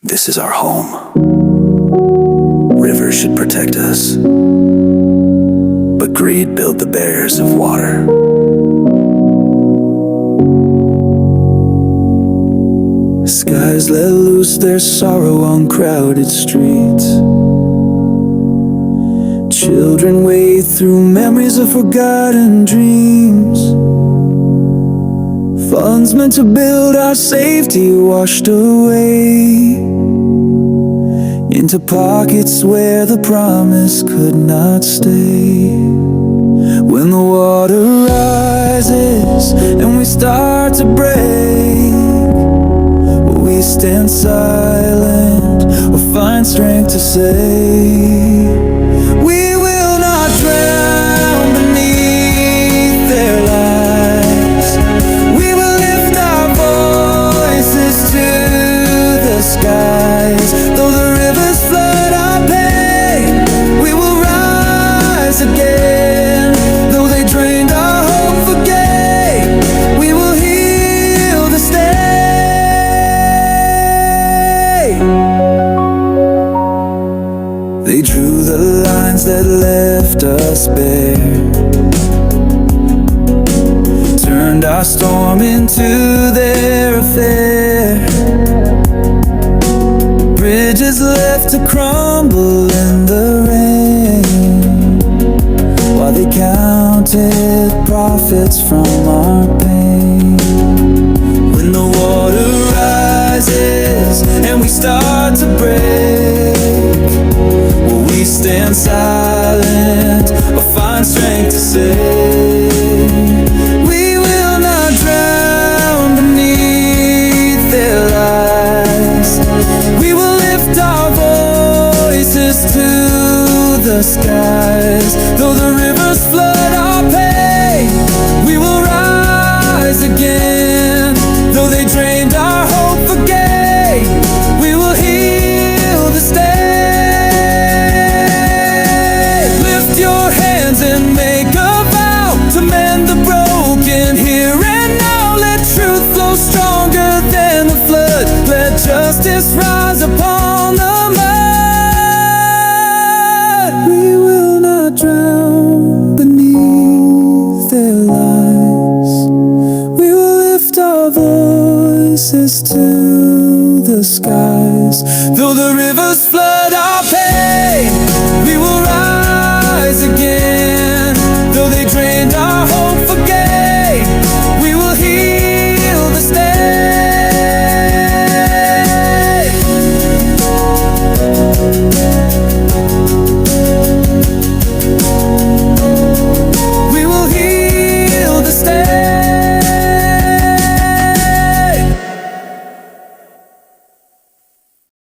This is our home. Rivers should protect us, but greed built the barriers of water. Skies let loose their sorrow on crowded streets. Children wade through memories of forgotten dreams. Funds meant to build our safety washed away into pockets where the promise could not stay. When the water rises and we start to break, will we stand silent or find strength to say, we will not drown beneath their lies. We will lift our voices to the skies. Though the rivers flood our pain, we will rise again. Though they drained our hope for gain, we will heal the stay. They drew the lines that left us bare, turned our storm into their affair. Bridges left to crumble in the rain, while they counted profits from our pain. When the water rises and we start to break, will we stand silent or find strength to say, we will not drown beneath their lies. We will lift our voices to the skies. Though the rivers flood our pain, we will rise again. Though they drained our hope for gain, we will heal the stay. Lift your hands and make a vow to mend the broken here and now. Let truth flow stronger than the flood. Let justice rise upon the mud. We will not drown beneath their lies. We will lift our voices to the skies. Though the